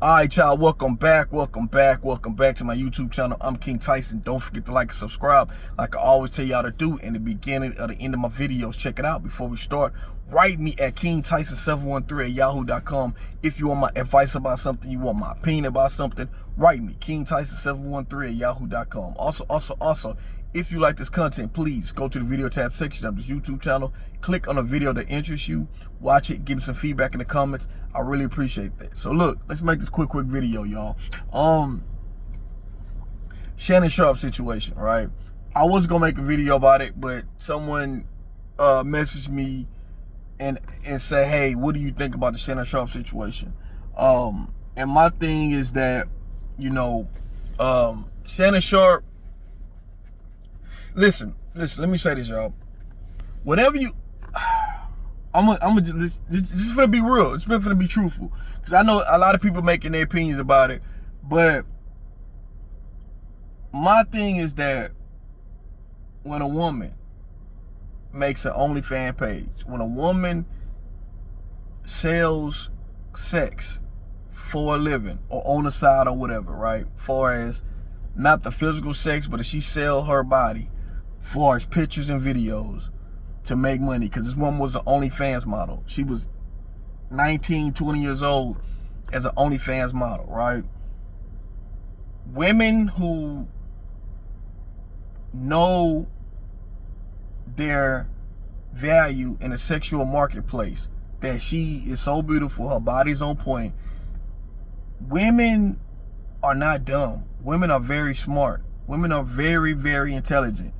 All right, y'all, welcome back to my YouTube channel. I'm King Tyson. Don't forget to like and subscribe like I always tell y'all to do in the beginning or the end of my videos. Check it out. Before we start, write me at kingtyson713@yahoo.com. If you want my advice about something, you want my opinion about something, write me, kingtyson713@yahoo.com. Also, if you like this content, please go to the video tab section of this YouTube channel, click on a video that interests you, watch it, give me some feedback in the comments. I really appreciate that. So look, let's make this quick video, y'all. Shannon Sharpe situation, right? I was gonna make a video about it, but someone messaged me and say, hey, what do you think about the Shannon Sharpe situation? And my thing is that, Shannon Sharpe, listen, let me say this, y'all. Whatever you, I'm just gonna be real. It's been gonna be truthful, because I know a lot of people making their opinions about it, but my thing is that when a woman makes an OnlyFans page, when a woman sells sex for a living or on the side or whatever, right? Far as not the physical sex, but if she sell her body, far as pictures and videos to make money, because this woman was an OnlyFans model. She was 19, 20 years old as an OnlyFans model, right? Women who know their value in the sexual marketplace, that she is so beautiful, her body's on point. Women are not dumb. Women are very smart. Women are very, very intelligent.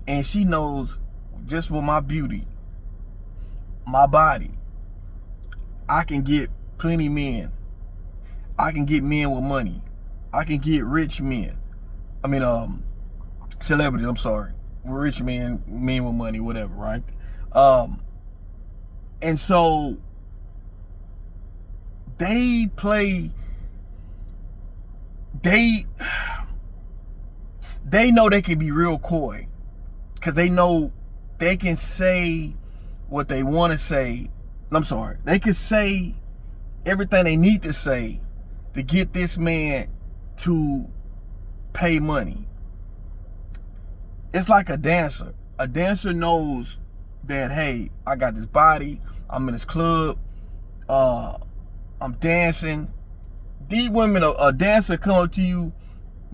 And she knows, just with my beauty, my body, I can get plenty men. I can get men with money. I can get rich men. Celebrities, I'm sorry. Rich men, men with money, whatever, right? And so they know they can be real coy, because they know they can say what they want to say. They can say everything they need to say to get this man to pay money. It's like a dancer. A dancer knows that, hey, I got this body, I'm in this club, I'm dancing. These women, a dancer come to you,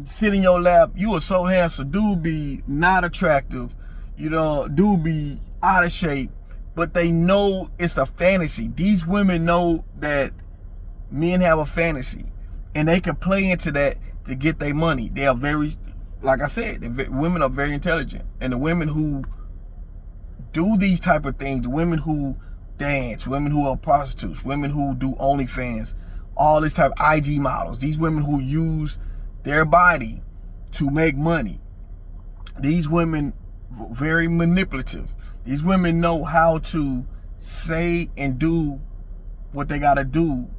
sit in your lap, you are so handsome, dude be not attractive, dude be out of shape, but they know it's a fantasy. These women know that men have a fantasy, and they can play into that to get their money. They are very, like I said, women are very intelligent. And the women who do these type of things, the women who dance, women who are prostitutes, women who do OnlyFans, all this type of IG models, these women who use their body to make money, these women very manipulative. These women know how to say and do what they gotta do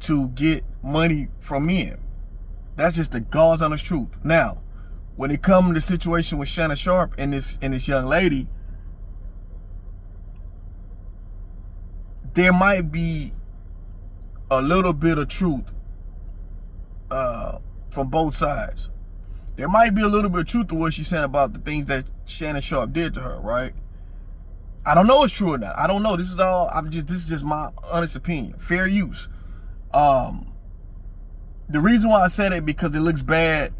to get money from men. That's just the God's honest truth. Now, when it comes to the situation with Shannon Sharpe and this young lady, there might be a little bit of truth from both sides. There might be a little bit of truth to what she's saying about the things that Shannon Sharpe did to her, right? I don't know if it's true or not. I don't know. This is just my honest opinion. Fair use. The reason why I said it, because it looks bad,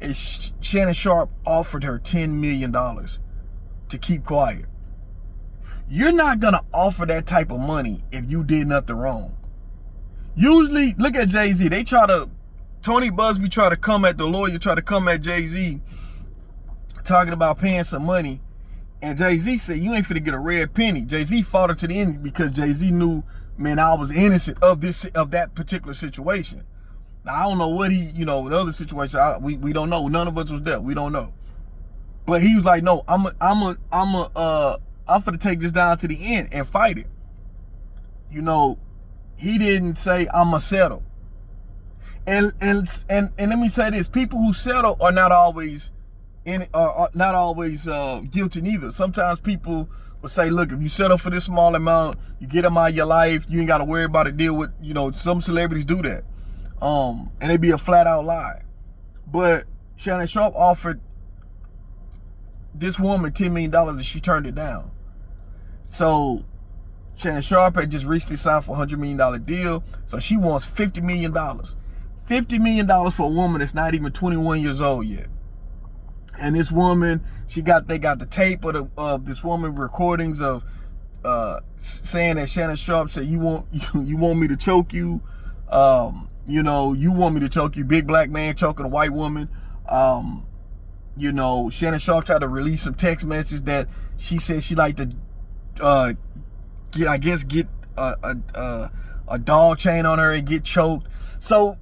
is Shannon Sharpe offered her $10 million to keep quiet. You're not gonna offer that type of money if you did nothing wrong. Usually, look at Jay-Z. Tony Busby tried to come at the lawyer, tried to come at Jay-Z, talking about paying some money. And Jay-Z said, you ain't finna get a red penny. Jay-Z fought it to the end, because Jay-Z knew, man, I was innocent of that particular situation. Now, I don't know what the other situation, we don't know. None of us was there. We don't know. But he was like, no, I'm finna take this down to the end and fight it. He didn't say, I'ma settle. And let me say this: people who settle are not always guilty neither. Sometimes people will say, look, if you settle for this small amount, you get them out of your life, you ain't got to worry about it, deal with, some celebrities do that. And it'd be a flat out lie. But Shannon Sharpe offered this woman $10 million and she turned it down. So Shannon Sharpe had just recently signed for a $100 million deal. So she wants $50 million. $50 million for a woman that's not even 21 years old yet. And this woman, they got the tape of this woman recordings of saying that Shannon Sharpe said, you want me to choke you, you want me to choke you, big black man choking a white woman. Shannon Sharpe tried to release some text messages that she said she liked to get a dog chain on her and get choked. So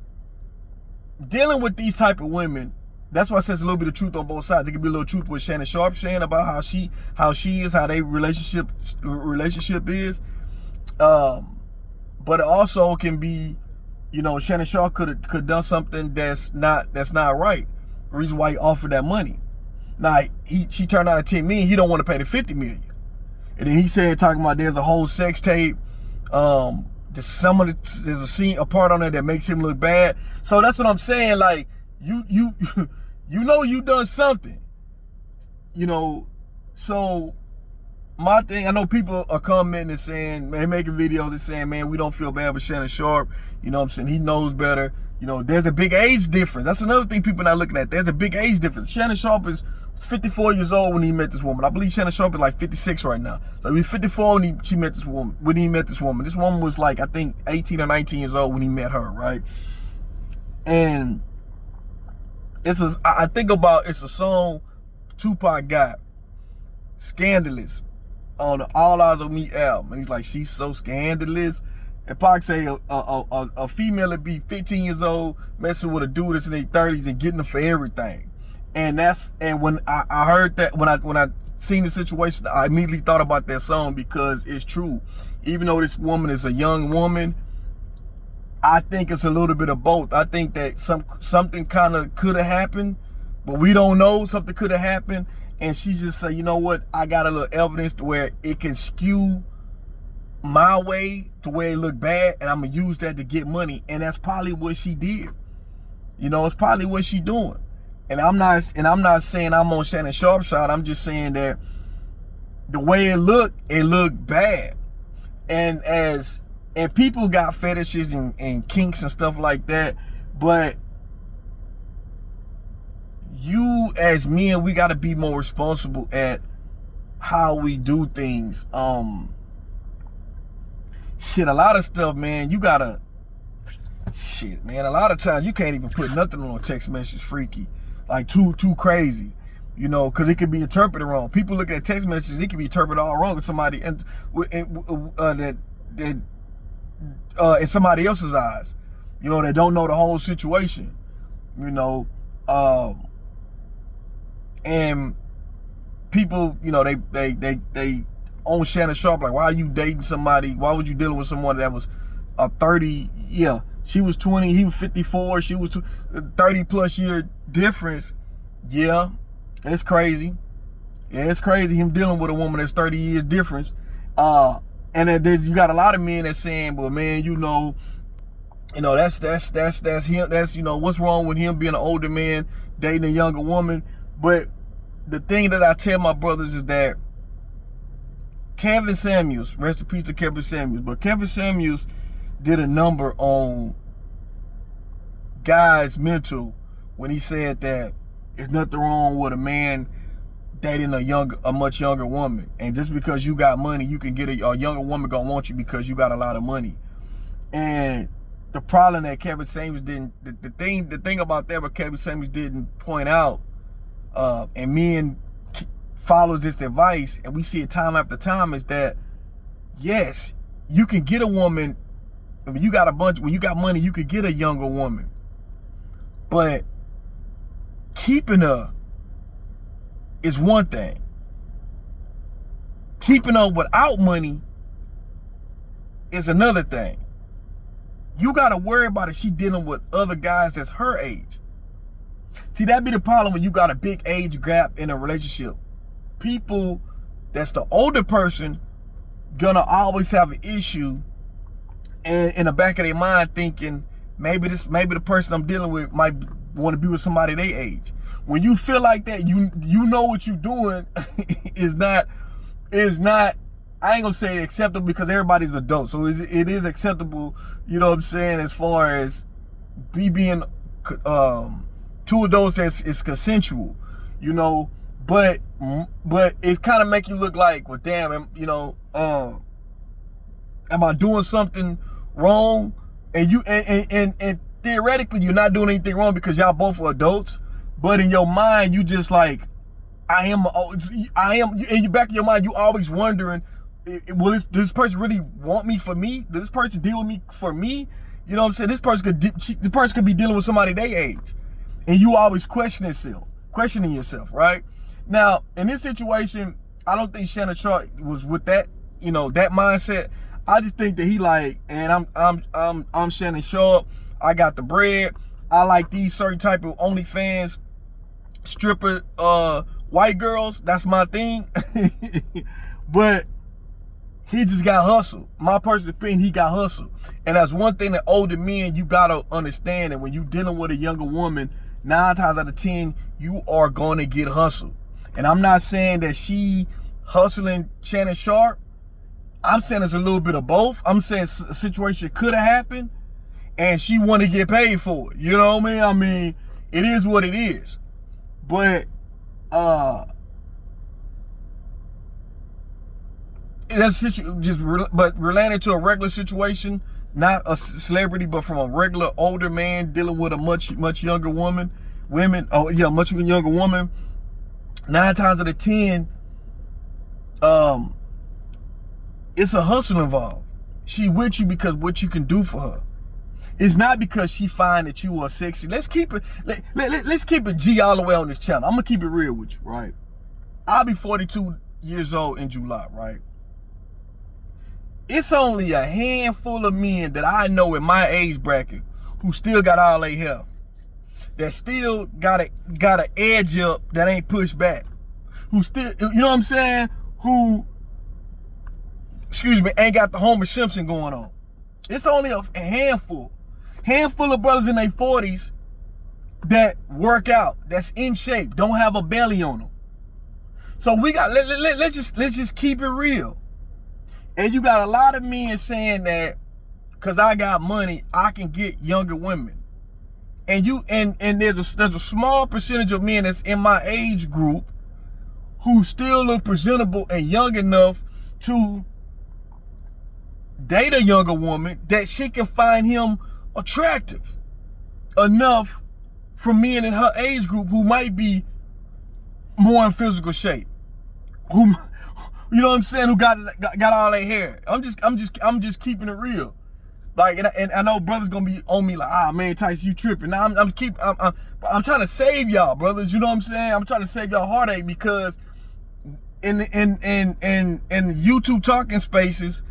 dealing with these type of women, that's why it says a little bit of truth on both sides. There could be a little truth with Shannon Sharpe saying about how she is, how their relationship is. But it also can be, Shannon Sharpe could done something that's not right. The reason why he offered that money. Now she turned out at $10 million. He don't want to pay the $50 million. And then he said, talking about there's a whole sex tape. There's a part on there that makes him look bad. So that's what I'm saying. Like you done something. So my thing, I know people are commenting and saying, man, making videos and saying, man, we don't feel bad for Shannon Sharpe. You know what I'm saying? He knows better. There's a big age difference. That's another thing people are not looking at. There's a big age difference. Shannon Sharpe is 54 years old when he met this woman. I believe Shannon Sharpe is like 56 right now. So he was 54 when he met this woman. This woman was like, I think 18 or 19 years old when he met her, right? And I think about, it's a song Tupac got, Scandalous, on the All Eyes on Me album. And he's like, she's so scandalous. And Pac say a female would be 15 years old messing with a dude that's in their 30s and getting them for everything. And when I heard that, when I seen the situation, I immediately thought about that song, because it's true. Even though this woman is a young woman, I think it's a little bit of both. I think that something kind of could have happened, but we don't know. Something could have happened, and she just said, you know what? I got a little evidence to where it can skew my way to where it look bad, and I'm gonna use that to get money. And that's probably what she did. It's probably what she doing. And I'm not saying I'm on Shannon Sharpe's side. I'm just saying that the way it looked bad. And people got fetishes and kinks and stuff like that, but you as men, we gotta be more responsible at how we do things. A lot of stuff, man, a lot of times you can't even put nothing on a text message freaky, like too crazy, because it could be interpreted wrong. People looking at text messages, it can be interpreted all wrong with somebody in somebody else's eyes, they don't know the whole situation, and people, they on Shannon Sharpe, like, why are you dating somebody? Why would you dealing with someone that was 30? Yeah, she was 20, he was 54. She was 30 plus year difference. Yeah, it's crazy. Yeah, it's crazy him dealing with a woman that's 30 years difference. And then you got a lot of men that's saying, well, man, that's him. That's, what's wrong with him being an older man dating a younger woman? But the thing that I tell my brothers is that Kevin Samuels, rest in peace to Kevin Samuels, but Kevin Samuels did a number on guys' mental when he said that there's nothing wrong with a man dating a much younger woman. And just because you got money, you can get a younger woman gonna want you because you got a lot of money. And the problem that Kevin Samuels didn't, the thing about that, what Kevin Samuels didn't point out, and men follows this advice, and we see it time after time, is that yes, you can get a woman. When you got money, you could get a younger woman, but keeping her is one thing. Keeping her without money is another thing. You got to worry about if she dealing with other guys that's her age. See, that'd be the problem when you got a big age gap in a relationship. People that's the older person gonna always have an issue, and in the back of their mind thinking maybe the person I'm dealing with might want to be with somebody their age. When you feel like that, you know what you're doing is not, I ain't gonna say acceptable because everybody's adult. So it is acceptable, you know what I'm saying, as far as being two adults is consensual, you know, but it kind of make you look like, well, damn, you know, am I doing something wrong? And you and theoretically you're not doing anything wrong because y'all both are adults, but in your mind you just like, I am, in the back of your mind you always wondering, does this person really want me for me? Does this person deal with me for me? You know what I'm saying? The person could be dealing with somebody their age, and you always questioning yourself, right? Now, in this situation, I don't think Shannon Sharpe was with that, you know, that mindset. I just think that he like, and I'm Shannon Sharpe. I got the bread. I like these certain type of OnlyFans stripper white girls. That's my thing. But he just got hustled. My personal opinion, he got hustled. And that's one thing that older men, you gotta understand that when you dealing with a younger woman, 9 times out of 10, you are gonna get hustled. And I'm not saying that she hustling Shannon Sharpe. I'm saying it's a little bit of both. I'm saying a situation could have happened and she want to get paid for it. You know what I mean? I mean, it is what it is. But that's but related to a regular situation, not a celebrity, but from a regular older man dealing with a much younger woman. Much younger woman. 9 times out of 10, it's a hustle involved. She with you because what you can do for her. It's not because she find that you are sexy. Let's keep it. Let's keep it G all the way on this channel. I'm gonna keep it real with you, right? I'll be 42 years old in July, right? It's only a handful of men that I know in my age bracket who still got all their hair, that still got an edge up that ain't pushed back, who still, you know what I'm saying, who, ain't got the Homer Simpson going on. It's only a handful of brothers in their 40s that work out, that's in shape, don't have a belly on them. So we got, let's just keep it real. And you got a lot of men saying that because I got money, I can get younger women. And there's a small percentage of men that's in my age group who still look presentable and young enough to date a younger woman that she can find him attractive enough for men in her age group who might be more in physical shape, who, you know what I'm saying, who got all their hair. I'm just keeping it real. Like, and I know brothers gonna be on me like, man, Tyson, you tripping. Now I'm trying to save y'all, brothers. You know what I'm saying? I'm trying to save y'all heartache, because in YouTube talking spaces,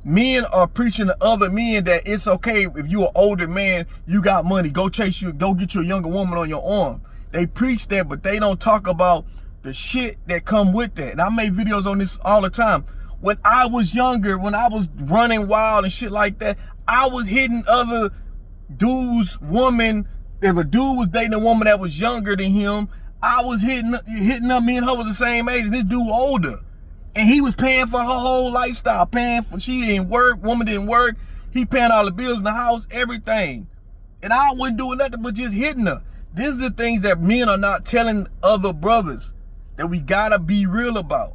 men are preaching to other men that it's okay if you're an older man, you got money, go get you a younger woman on your arm. They preach that, but they don't talk about the shit that come with that. And I make videos on this all the time. When I was younger, when I was running wild and shit like that, I was hitting other dudes' woman. If a dude was dating a woman that was younger than him, I was hitting up. Me and her was the same age, and this dude older. And he was paying for her whole lifestyle, she didn't work, woman didn't work. He paying all the bills in the house, everything. And I wasn't doing nothing but just hitting her. These are the things that men are not telling other brothers that we gotta be real about.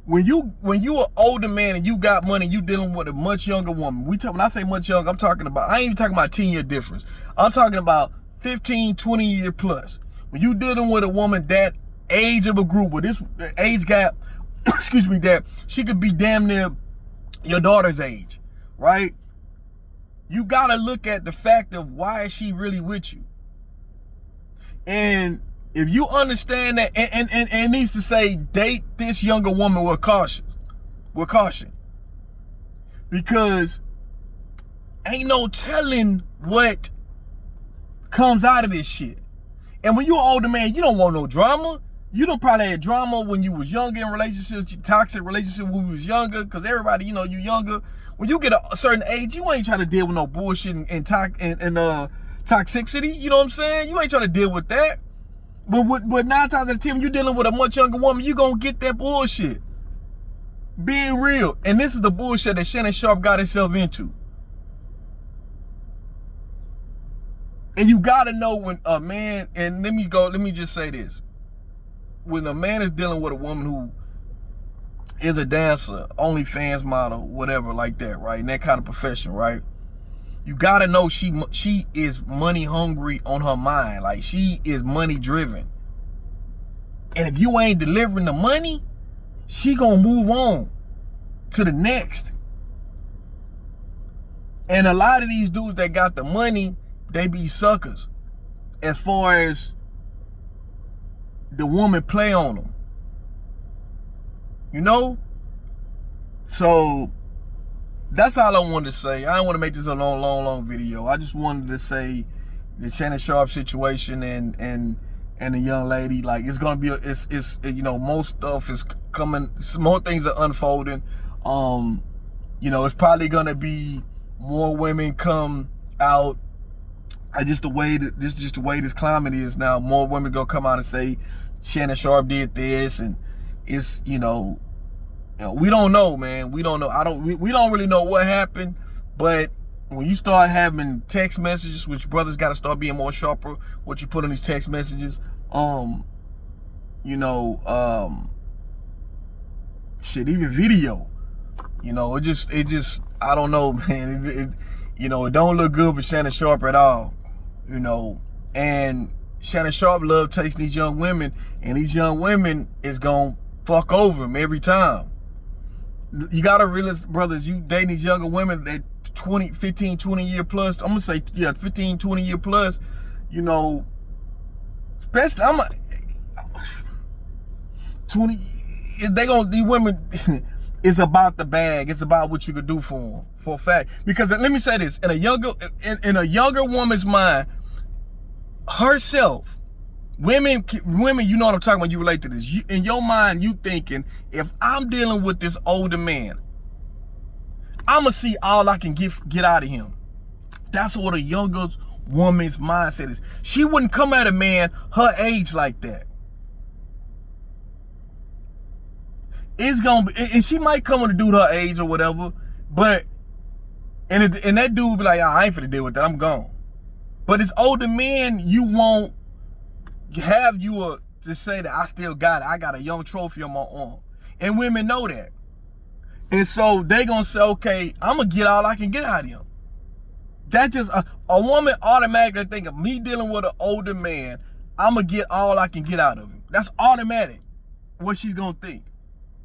When you an older man and you got money, you dealing with a much younger woman. When I say much younger, I ain't even talking about 10-year difference. I'm talking about 15, 20 year plus. When you dealing with a woman that age of a group, with this age gap, that she could be damn near your daughter's age, right? You gotta look at the fact of why is she really with you. And if you understand that, and it needs to say, date this younger woman with caution. Because ain't no telling what comes out of this shit. And when you're an older man, you don't want no drama. You don't probably had drama when you was younger in relationships, toxic relationships when you was younger, because everybody, you know, you younger. when you get a certain age, you ain't trying to deal with no bullshit and toxicity. You know what I'm saying? You ain't trying to deal with that. But 9 times out of 10, you're dealing with a much younger woman, you gonna get that bullshit. Being real. And this is the bullshit that Shannon Sharpe got himself into. And you gotta know when a man, and let me just say this. When a man is dealing with a woman who is a dancer, OnlyFans model, whatever like that, right? In that kind of profession, right? You gotta know she is money hungry on her mind. Like, she is money driven. And if you ain't delivering the money, she gonna move on to the next. And a lot of these dudes that got the money, they be suckers as far as the woman play on them. You know? So that's all I wanted to say. I don't want to make this a long video. I just wanted to say the Shannon Sharpe situation and the young lady, like, it's gonna be it's you know, most stuff is coming, more things are unfolding. You know, it's probably gonna be more women come out. Just the way this climate is now, more women gonna come out and say Shannon Sharpe did this, and it's, you know, we don't know, man. We don't know. We don't really know what happened, but when you start having text messages, which brothers got to start being more sharper, what you put in these text messages, you know, shit, even video, you know, it just, I don't know, man. You know, it don't look good for Shannon Sharpe at all, you know. And Shannon Sharpe love takes these young women, and these young women is gonna fuck over him every time. You gotta realize, brothers, you dating these younger women that 15, 20 year plus, I'm gonna say, yeah, 15, 20 year plus, you know, especially, 20, these women, it's about the bag. It's about what you could do for them, for a fact. Because let me say this, in a younger woman's mind, herself, women, you know what I'm talking about, you relate to this. In your mind, you thinking, if I'm dealing with this older man, I'm gonna see all I can get out of him. That's what a younger woman's mindset is. She wouldn't come at a man her age like that. It's gonna be, and she might come with a dude her age or whatever, but and that dude be like, I ain't finna deal with that, I'm gone. But it's older men, you won't have you to say that I still got it. I got a young trophy on my arm. And women know that. And so they gonna say, okay, I'm gonna get all I can get out of him. That's just a woman automatically think of me dealing with an older man, I'm gonna get all I can get out of him. That's automatic what she's gonna think.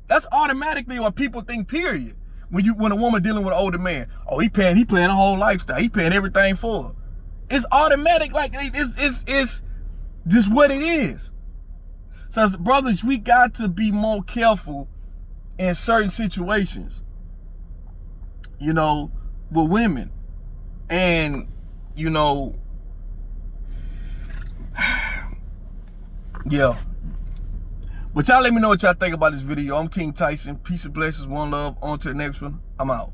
That's automatically what people think, period. When a woman dealing with an older man, oh, he playing a whole lifestyle. He paying everything for her. It's automatic, like it's just what it is. So, brothers, we got to be more careful in certain situations, you know, with women. And, you know, yeah. But y'all let me know what y'all think about this video. I'm King Tyson. Peace and blessings. One love. On to the next one. I'm out.